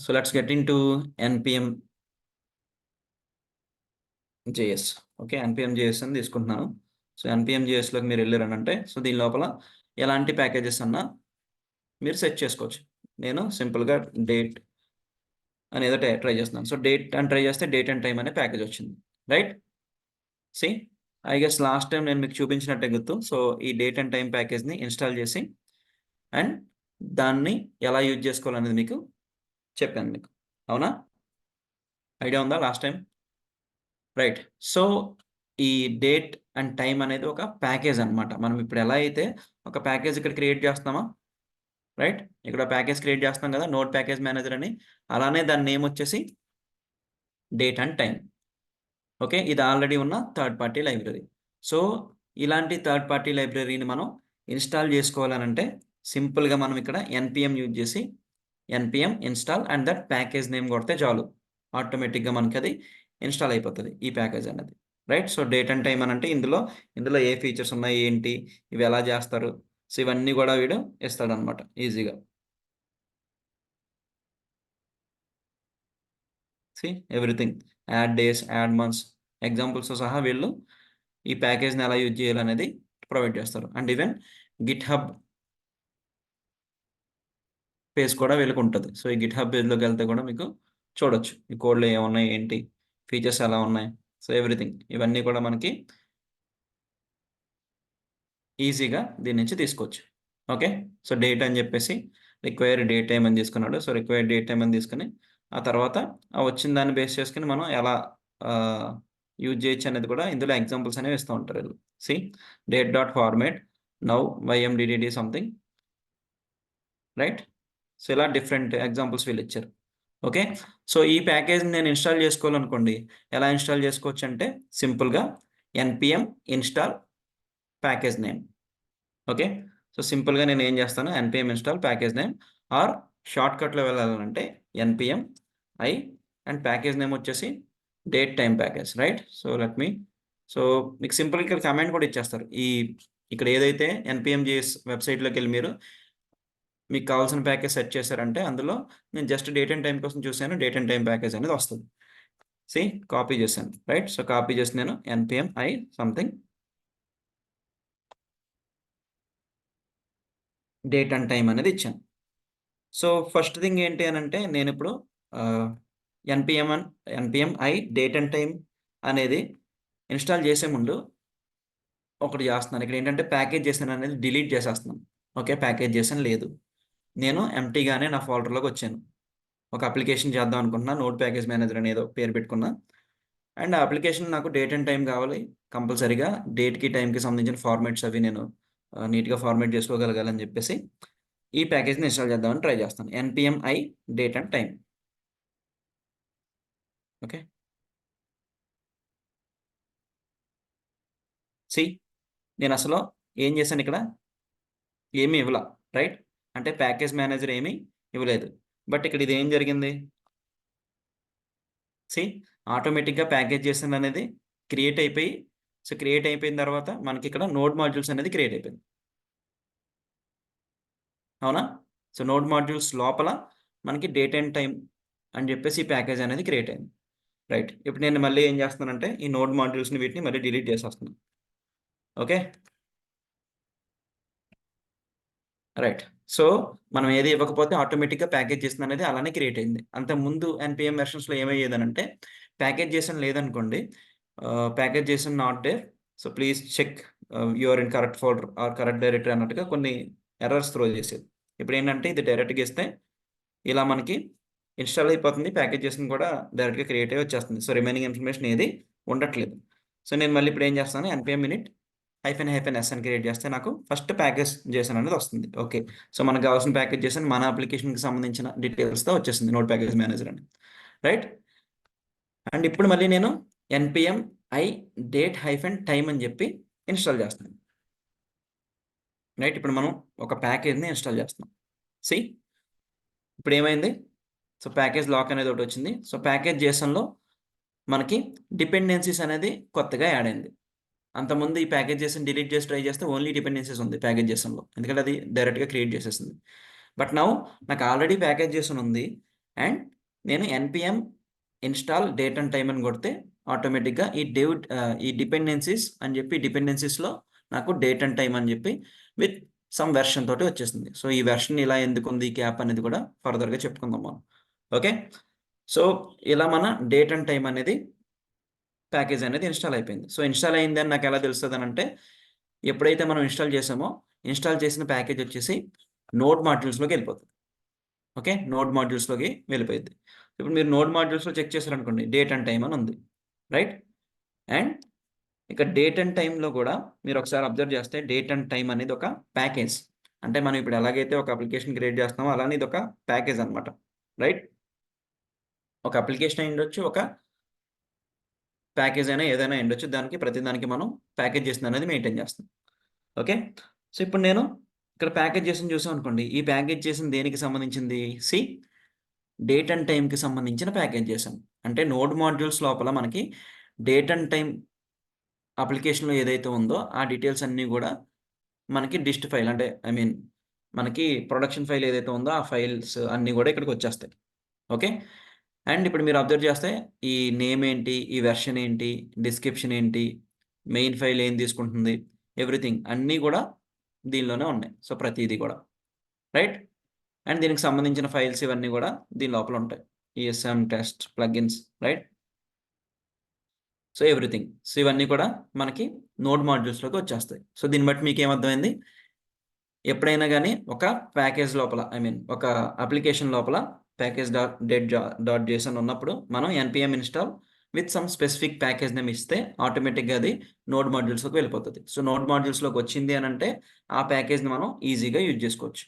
So let's get into npm js. Okay, npm js అని తీసుకుంటున్నాను. So npm js లోకి మీరు వెళ్ళారనంటే సో దీని లోపల ఎలాంటి ప్యాకేజెస్ అన్నా మీరు సెట్ చేసుకోవచ్చు. నేను సింపుల్గా డేట్ అనేది ట్రై చేస్తున్నాను. సో డేట్ అని ట్రై చేస్తే డేట్ అండ్ టైం అనే ప్యాకేజ్ వచ్చింది, right? See I guess last time నేను మీకు చూపించినట్టే గుర్తు. సో ఈ డేట్ అండ్ టైం ప్యాకేజ్ని ఇన్స్టాల్ చేసి అండ్ దాన్ని ఎలా యూజ్ చేసుకోవాలనేది మీకు చెప్పాను మీకు. అవునా? ఐడియా ఉందా లాస్ట్ టైం? రైట్. సో ఈ డేట్ అండ్ టైం అనేది ఒక ప్యాకేజ్ అనమాట. మనం ఇప్పుడు ఎలా అయితే ఒక ప్యాకేజ్ ఇక్కడ క్రియేట్ చేస్తామా, రైట్? ఇక్కడ ప్యాకేజ్ క్రియేట్ చేస్తాం కదా, నోడ్ ప్యాకేజ్ మేనేజర్ అని. అలానే దాని నేమ్ వచ్చేసి డేట్ అండ్ టైం. ఓకే, ఇది ఆల్రెడీ ఉన్న థర్డ్ పార్టీ లైబ్రరీ. సో ఇలాంటి థర్డ్ పార్టీ లైబ్రరీని మనం ఇన్స్టాల్ చేసుకోవాలనంటే సింపుల్గా మనం ఇక్కడ npm యూజ్ చేసి npm install and that package name కొడితే చాలు, ఆటోమేటిక్గా మనకి అది ఇన్స్టాల్ అయిపోతుంది ఈ ప్యాకేజ్ అనేది, right? So date and time అని అంటే ఇందులో ఏ ఫీచర్స్ ఉన్నాయి, ఏంటి, ఇవి ఎలా చేస్తారు, సో ఇవన్నీ కూడా వీడు ఇస్తాడనమాట ఈజీగా. C everything, add days, add months, examples సహా వీళ్ళు ఈ ప్యాకేజ్ని ఎలా యూజ్ చేయాలనేది ప్రొవైడ్ చేస్తారు. And even Git hub page కూడా వీళ్ళకి ఉంటుంది. సో ఈ గిట్ హబ్ పేజ్లోకి వెళ్తే కూడా మీకు చూడొచ్చు ఈ కోడ్లో ఏమున్నాయి, ఏంటి ఫీచర్స్ ఎలా ఉన్నాయి, సో ఎవ్రీథింగ్ ఇవన్నీ కూడా మనకి ఈజీగా దీని నుంచి తీసుకోవచ్చు. ఓకే, సో డేట్ అని చెప్పేసి రిక్వైర్ డేట్ టైం అని తీసుకున్నాడు. సో రిక్వైర్ డేట్ టైం అని తీసుకుని ఆ తర్వాత ఆ వచ్చిన దాన్ని బేస్ చేసుకుని మనం ఎలా యూజ్ చేయొచ్చు అనేది కూడా ఇందులో ఎగ్జాంపుల్స్ అనేవి ఇస్తూ ఉంటారు వీళ్ళు. See date dot format now ymddd something, right? So ఇలా డిఫరెంట్ ఎగ్జాంపుల్స్ వీళ్ళు ఇచ్చారు. ఓకే, సో ఈ ప్యాకేజ్ని నేను ఇన్స్టాల్ చేసుకోవాలనుకోండి, ఎలా ఇన్స్టాల్ చేసుకోవచ్చు అంటే సింపుల్గా npm install package name. Okay, so సింపుల్గా నేను ఏం చేస్తాను, npm install package name, or షార్ట్కట్లో వెళ్ళాలంటే npm i and package name వచ్చేసి date time package, right? So let me, so మీకు సింపుల్ ఇక్కడ కమాండ్ కూడా ఇచ్చేస్తారు. ఇక్కడ ఏదైతే npm js వెబ్సైట్లోకి వెళ్ళి మీరు మీకు కావాల్సిన ప్యాకేజ్ సెట్ చేశారంటే అందులో నేను జస్ట్ డేట్ అండ్ టైం కోసం చూసాను, డేట్ అండ్ టైం ప్యాకేజ్ అనేది వస్తుంది. సి కాపీ చేశాను, రైట్? సో కాపీ చేసి నేను npm i something date and time అనేది ఇచ్చాను. సో ఫస్ట్ థింగ్ ఏంటి అని అంటే నేను ఇప్పుడు npm i date and time అనేది ఇన్స్టాల్ చేసే ముందు ఒకటి చేస్తున్నాను. ఇక్కడ ఏంటంటే package.json అనేది డిలీట్ చేసేస్తున్నాను. ఓకే, package.json లేదు, నేను ఎంటీగానే నా ఫోల్డర్లోకి వచ్చాను. ఒక అప్లికేషన్ చేద్దాం అనుకుంటున్నా, నోడ్ ప్యాకేజ్ మేనేజర్ అని ఏదో పేరు పెట్టుకున్నా. అండ్ ఆ అప్లికేషన్ నాకు డేట్ అండ్ టైం కావాలి కంపల్సరీగా, డేట్కి టైంకి సంబంధించిన ఫార్మాట్స్ అవి నేను నీట్గా ఫార్మాట్ చేసుకోగలగాలని చెప్పేసి ఈ ప్యాకేజ్ని ఇన్స్టాల్ చేద్దామని ట్రై చేస్తాను. npm i date and time. Okay, see నేను అసలు ఏం చేశాను ఇక్కడ, ఏమీ ఇవ్వాల, రైట్? అంటే ప్యాకేజ్ మేనేజర్ ఏమీ ఇవ్వలేదు. బట్ ఇక్కడ ఇది ఏం జరిగింది, సి ఆటోమేటిక్గా package.json అనేది క్రియేట్ అయిపోయి, సో క్రియేట్ అయిపోయిన తర్వాత మనకి ఇక్కడ నోడ్ మాడ్యూల్స్ అనేది క్రియేట్ అయిపోయింది. అవునా? సో నోడ్ మాడ్యూల్స్ లోపల మనకి డేట్ అండ్ టైం అని చెప్పేసి ఈ ప్యాకేజ్ అనేది క్రియేట్ అయింది, రైట్? ఇప్పుడు నేను మళ్ళీ ఏం చేస్తున్నానంటే ఈ నోడ్ మాడ్యూల్స్ని వీటిని మళ్ళీ డిలీట్ చేసేస్తున్నాను. Okay, right? సో మనం ఏది ఇవ్వకపోతే ఆటోమేటిక్గా package.json అనేది అలానే క్రియేట్ అయింది. అంత ముందు npm వెర్షన్స్లో ఏమయ్యేదనంటే package.json లేదనుకోండి, package.json not there, so please check you're in correct folder or correct directory అన్నట్టుగా కొన్ని ఎర్రర్స్ త్రో చేసేది. ఇప్పుడు ఏంటంటే ఇది డైరెక్ట్గా ఇస్తే ఇలా మనకి ఇన్స్టాల్ అయిపోతుంది, package.json కూడా డైరెక్ట్గా క్రియేట్ అయ్యి వచ్చేస్తుంది. సో రిమైనింగ్ ఇన్ఫర్మేషన్ ఏది ఉండట్లేదు. సో నేను మళ్ళీ ఇప్పుడు ఏం చేస్తాను, npm init -s అని క్రియేట్ చేస్తే నాకు ఫస్ట్ package.json అనేది వస్తుంది. ఓకే, సో మనకు కావాల్సిన package.json మన అప్లికేషన్కి సంబంధించిన డీటెయిల్స్తో వచ్చేసింది నోడ్ ప్యాకేజ్ మేనేజర్ అని, రైట్? అండ్ ఇప్పుడు మళ్ళీ నేను npm i డేట్ -టైం అని చెప్పి ఇన్స్టాల్ చేస్తాను, రైట్? ఇప్పుడు మనం ఒక ప్యాకేజ్ని ఇన్స్టాల్ చేస్తున్నాం. సి ఇప్పుడు ఏమైంది, సో ప్యాకేజ్ లాక్ అనేది ఒకటి వచ్చింది. సో package.jsonలో మనకి డిపెండెన్సీస్ అనేది కొత్తగా యాడ్ అయింది. అంతకుముందు ఈ package.json డిలీట్ చేసి ట్రై చేస్తే ఓన్లీ డిపెండెన్సీస్ ఉంది package.jsonలో, ఎందుకంటే అది డైరెక్ట్గా క్రియేట్ చేసేసింది. బట్ నౌ నాకు ఆల్రెడీ package.json ఉంది, అండ్ నేను NPM install date and time అని కొడితే ఆటోమేటిక్‌గా ఈ డిపెండెన్సీస్ అని చెప్పి డిపెండెన్సీస్‌లో నాకు డేట్ అండ్ టైమ్ అని చెప్పి విత్ సమ్ వెర్షన్ తోటి వచ్చేసింది. సో, ఈ వెర్షన్ ఇలా ఎందుకుంది ఈ క్యాప్ అనేది కూడా ఫర్దర్‌గా చెప్పుకుందాం మనం. ఓకే. సో, ఇలా మన డేట్ అండ్ టైమ్ అనేది ప్యాకేజ్ అనేది ఇన్‌స్టాల్ అయిపోయింది. సో, ఇన్‌స్టాల్ అయిందని నాకెలా తెలుస్తదనంటే, ఎప్పుడైతే మనం ఇన్‌స్టాల్ చేసామో, ఇన్‌స్టాల్ చేసిన ప్యాకేజ్ వచ్చేసి నోడ్ మాడ్యూల్స్‌లోకి వెళ్ళిపోతది. ఓకే. నోడ్ మాడ్యూల్స్‌లోకి వెళ్ళిపోయిద్ది. ఇప్పుడు మీరు నోడ్ మాడ్యూల్స్‌లో చెక్ చేశారనుకోండి, డేట్ అండ్ టైమ్ అని ఉంది. రైట్? అండ్ ఇక డేట్ అండ్ టైమ్‌లో కూడా మీరొకసారి అబ్జర్వ్ చేస్తే డేట్ అండ్ టైమ్ అనేది ఒక ప్యాకేజ్. అంటే మనం ఇప్పుడు ఎలాగైతే ఒక అప్లికేషన్ క్రియేట్ చేస్తున్నామో అలానే ఇదొక ప్యాకేజ్ అన్నమాట. రైట్? ఒక అప్లికేషన్ అయ్యుండొచ్చు. ఒక ప్యాకేజ్ అయినా ఏదైనా అయ్యుండొచ్చు. ప్రతి దానికి మనం ప్యాకేజ్ అనేది మెయింటైన్ చేస్తాం. ఓకే. సో, ఇప్పుడు నేను ఇక్కడ ప్యాకేజ్ చూసామనుకోండి. ఈ ప్యాకేజ్ దేనికి సంబంధించింది? డేట్ అండ్ టైమ్‌కి సంబంధించిన ప్యాకేజ్. అంటే నోడ్ మాడ్యూల్స్ లోపల మనకి డేట్ అండ్ టైమ్ అప్లికేషన్‌లో ఏదైతే ఉందో ఆ డీటెయిల్స్ అన్నీ గూడా మనకి డిస్ట్ ఫైల్ అంటే ఐ మీన్ మనకి ప్రొడక్షన్ ఫైల్ ఏదైతే ఉందో ఆ ఫైల్స్ అన్నీ గూడా ఇక్కడికొచ్చేస్తాయి. ఓకే. అండ్ ఇప్పుడు మీరు అబ్జర్వ్ చేస్తే ఈ నేమ్ ఏంటి? ఈ వెర్షన్ ఏంటి? డిస్క్రిప్షన్ ఏంటి? మెయిన్ ఫైల్ ఏం తీసుకుంటుంది? ఎవ్రీథింగ్ అన్నీ గూడా దీనిలోనే ఉన్నాయి. సో, ప్రతీది గూడా. రైట్? అండ్ దీనికి సంబంధించిన ఫైల్స్ ఇవన్నీ గూడా దీని లోపల ఉంటాయి. ESM, test, plugins right? So, everything. So, ఇవన్నీ కూడా మనకి నోడ్ మాడ్యూల్స్‌లోకి వచ్చేస్తాయి. సో, దీన్ని బట్టి మీకేమర్థమైంది? ఎప్పుడైనా గాని ఒక ప్యాకేజ్ లోపల ఐ మీన్ ఒక అప్లికేషన్ లోపల package.json ఉన్నప్పుడు మనం npm install with some specific package name ఇస్తే ఆటోమేటిక్‌గా అది నోడ్ మాడ్యూల్స్‌లోకి వెళ్ళిపోతది. సో, నోడ్ మాడ్యూల్స్‌లోకి వచ్చింది అనంటే ఆ ప్యాకేజ్‌ని మనం ఈజీగా యూజ్ చేసుకోవచ్చు.